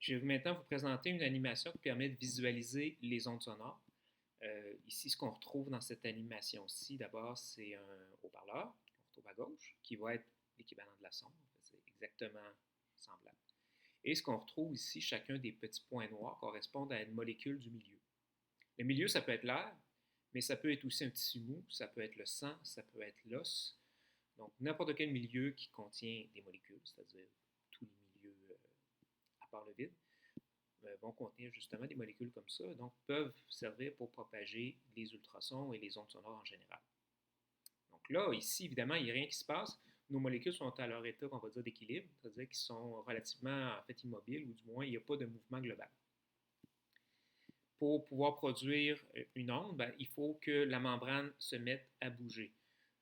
Je vais maintenant vous présenter une animation qui permet de visualiser les ondes sonores. Ici, ce qu'on retrouve dans cette animation-ci, d'abord, c'est un haut-parleur qu'on retrouve à gauche, qui va être l'équivalent de la sonde. En fait, c'est exactement semblable. Et ce qu'on retrouve ici, chacun des petits points noirs correspondent à une molécule du milieu. Le milieu, ça peut être l'air, mais ça peut être aussi un tissu mou, ça peut être le sang, ça peut être l'os. Donc, n'importe quel milieu qui contient des molécules, c'est-à-dire tous les milieux à part le vide, vont contenir justement des molécules comme ça, donc peuvent servir pour propager les ultrasons et les ondes sonores en général. Donc là, ici, évidemment, il n'y a rien qui se passe. Nos molécules sont à leur état, on va dire, d'équilibre, c'est-à-dire qu'ils sont relativement, en fait, immobiles, ou du moins, il n'y a pas de mouvement global. Pour pouvoir produire une onde, ben, il faut que la membrane se mette à bouger.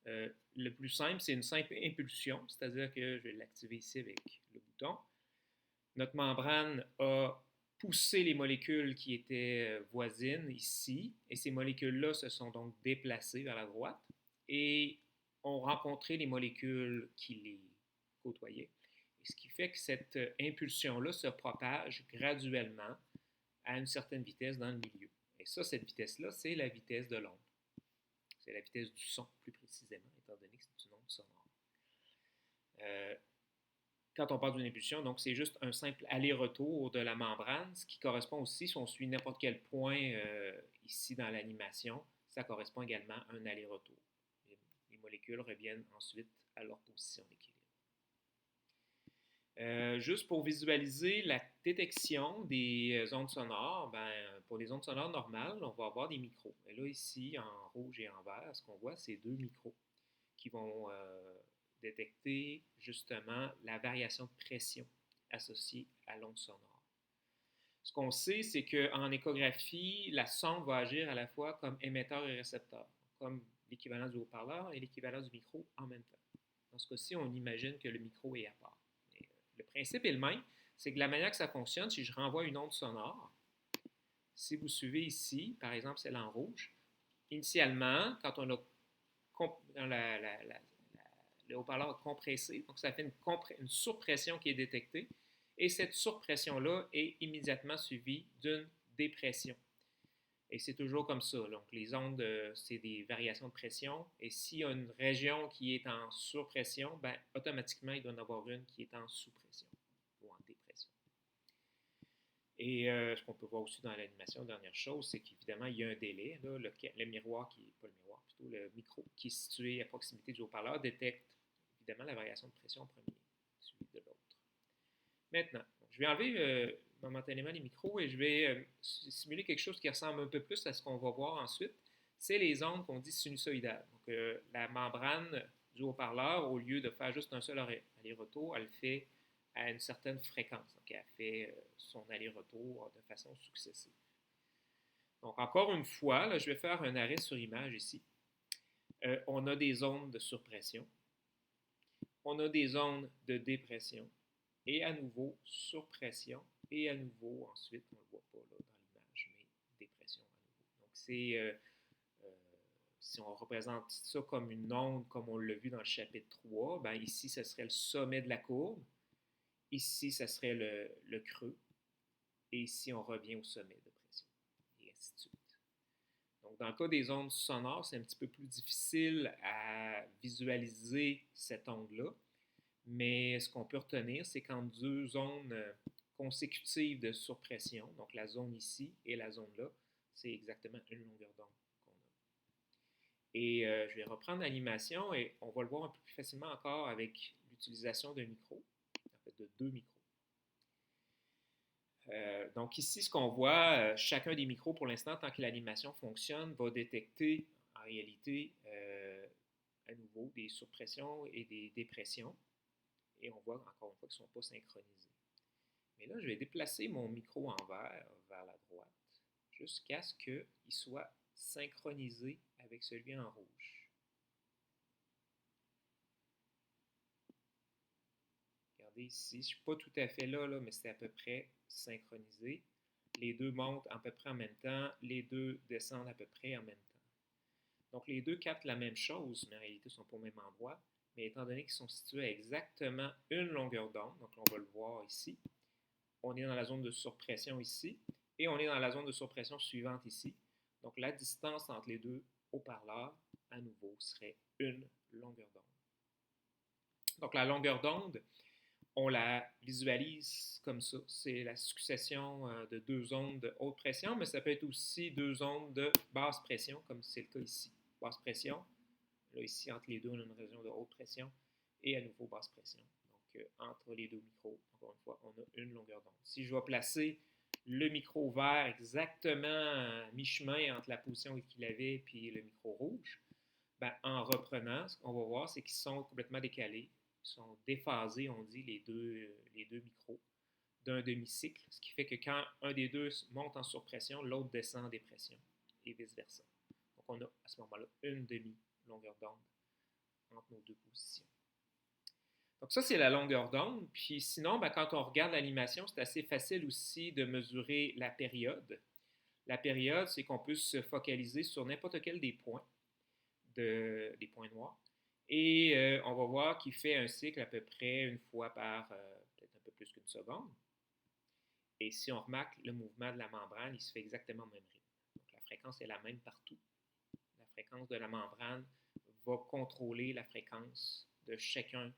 Le plus simple, c'est une simple impulsion, c'est-à-dire que je vais l'activer ici avec le bouton. Notre membrane a poussé les molécules qui étaient voisines ici, et ces molécules-là se sont donc déplacées vers la droite et ont rencontré les molécules qui les côtoyaient. Et ce qui fait que cette impulsion-là se propage graduellement à une certaine vitesse dans le milieu. Et ça, cette vitesse-là, c'est la vitesse de l'onde. C'est la vitesse du son, plus précisément, étant donné que c'est une onde sonore. Quand on parle d'une impulsion, donc c'est juste un simple aller-retour de la membrane, ce qui correspond aussi, si on suit n'importe quel point ici dans l'animation, ça correspond également à un aller-retour. Les molécules reviennent ensuite à leur position d'équilibre. Juste pour visualiser la détection des ondes sonores, ben, pour les ondes sonores normales, on va avoir des micros. Et là, ici, en rouge et en vert, ce qu'on voit, c'est deux micros qui vont détecter justement la variation de pression associée à l'onde sonore. Ce qu'on sait, c'est qu'en échographie, la sonde va agir à la fois comme émetteur et récepteur, comme l'équivalent du haut-parleur et l'équivalent du micro en même temps. Dans ce cas-ci, on imagine que le micro est à part. Mais, le principe est le même, c'est que la manière que ça fonctionne, si je renvoie une onde sonore, si vous suivez ici, par exemple celle en rouge, initialement, quand on a le haut-parleur compressé, donc ça fait une surpression qui est détectée, et cette surpression-là est immédiatement suivie d'une dépression. Et c'est toujours comme ça. Donc, les ondes, c'est des variations de pression. Et s'il y a une région qui est en surpression, ben, automatiquement, il doit y en avoir une qui est en sous-pression ou en dépression. Et ce qu'on peut voir aussi dans l'animation, dernière chose, c'est qu'évidemment, il y a un délai. Là, le miroir, pas le miroir, plutôt le micro qui est situé à proximité du haut-parleur détecte évidemment la variation de pression en premier, suivi de l'autre. Maintenant, je vais enlever momentanément les micros et je vais simuler quelque chose qui ressemble un peu plus à ce qu'on va voir ensuite. C'est les ondes qu'on dit sinusoïdales. Donc, la membrane du haut-parleur, au lieu de faire juste un seul aller-retour, elle fait à une certaine fréquence. Donc, elle fait son aller-retour de façon successive. Donc, encore une fois, là, je vais faire un arrêt sur image ici. On a des ondes de surpression. On a des ondes de dépression. Et à nouveau, surpression. Et à nouveau, ensuite, on ne le voit pas là dans l'image, mais dépression à nouveau. Donc, c'est, si on représente ça comme une onde, comme on l'a vu dans le chapitre 3, ben ici, ce serait le sommet de la courbe. Ici, ce serait le creux. Et ici, on revient au sommet de pression. Et ainsi de suite. Donc, dans le cas des ondes sonores, c'est un petit peu plus difficile à visualiser cette onde-là. Mais ce qu'on peut retenir, c'est qu'en deux zones consécutives de surpression, donc la zone ici et la zone là, c'est exactement une longueur d'onde qu'on a. Et je vais reprendre l'animation et on va le voir un peu plus facilement encore avec l'utilisation d'un micro, en fait de deux micros. Donc ici, ce qu'on voit, chacun des micros, pour l'instant, tant que l'animation fonctionne, va détecter en réalité à nouveau des surpressions et des dépressions. Et on voit encore une fois qu'ils ne sont pas synchronisés. Mais là, je vais déplacer mon micro en vert vers la droite jusqu'à ce qu'il soit synchronisé avec celui en rouge. Regardez ici, je ne suis pas tout à fait là, mais c'est à peu près synchronisé. Les deux montent à peu près en même temps, les deux descendent à peu près en même temps. Donc les deux captent la même chose, mais en réalité, ils ne sont pas au même endroit. Mais étant donné qu'ils sont situés à exactement une longueur d'onde, donc on va le voir ici, on est dans la zone de surpression ici, et on est dans la zone de surpression suivante ici. Donc, la distance entre les deux haut-parleurs, à nouveau, serait une longueur d'onde. Donc, la longueur d'onde, on la visualise comme ça. C'est la succession de deux ondes de haute pression, mais ça peut être aussi deux ondes de basse pression, comme c'est le cas ici. Basse pression, là ici, entre les deux, on a une région de haute pression, et à nouveau basse pression. Donc, entre les deux micros, encore une fois, on a une longueur d'onde. Si je vais placer le micro vert exactement à mi-chemin entre la position qu'il avait et le micro rouge, ben, en reprenant, ce qu'on va voir, c'est qu'ils sont complètement décalés. Ils sont déphasés, on dit, les deux micros d'un demi-cycle, ce qui fait que quand un des deux monte en surpression, l'autre descend en dépression, et vice-versa. Donc, on a à ce moment-là une demi-longueur d'onde entre nos deux positions. Donc ça, c'est la longueur d'onde. Puis sinon, ben, quand on regarde l'animation, c'est assez facile aussi de mesurer la période. La période, c'est qu'on peut se focaliser sur n'importe quel des points, des points noirs. Et on va voir qu'il fait un cycle à peu près une fois par peut-être un peu plus qu'une seconde. Et si on remarque le mouvement de la membrane, il se fait exactement au même rythme. Donc la fréquence est la même partout. La fréquence de la membrane va contrôler la fréquence de chacun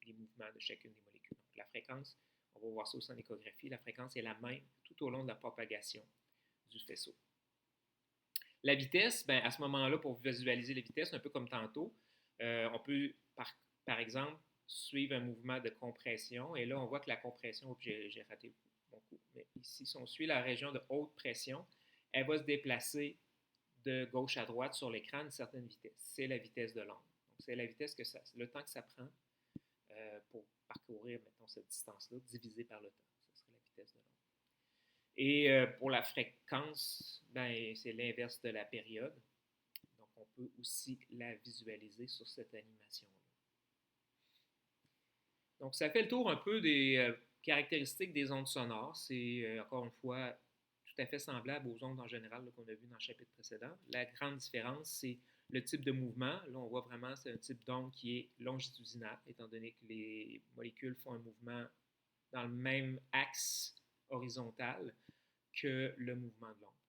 des mouvements de chacune des molécules. Donc la fréquence, on va voir ça aussi en échographie, la fréquence est la même tout au long de la propagation du faisceau. La vitesse, ben, à ce moment-là, pour visualiser la vitesse, un peu comme tantôt, on peut, par exemple, suivre un mouvement de compression. Et là, on voit que la compression, j'ai raté mon coup, mais ici, si on suit la région de haute pression, elle va se déplacer de gauche à droite sur l'écran à une certaine vitesse. C'est la vitesse de l'onde. Donc, c'est la vitesse que ça, le temps que ça prend pour parcourir, mettons, cette distance-là, divisé par le temps. Ce serait la vitesse de l'onde. Et pour la fréquence, ben, c'est l'inverse de la période. Donc, on peut aussi la visualiser sur cette animation-là. Donc, ça fait le tour un peu des caractéristiques des ondes sonores. C'est, encore une fois, tout à fait semblable aux ondes en général qu'on a vu dans le chapitre précédent. La grande différence, c'est le type de mouvement. Là, on voit vraiment, c'est un type d'onde qui est longitudinal, étant donné que les molécules font un mouvement dans le même axe horizontal que le mouvement de l'onde.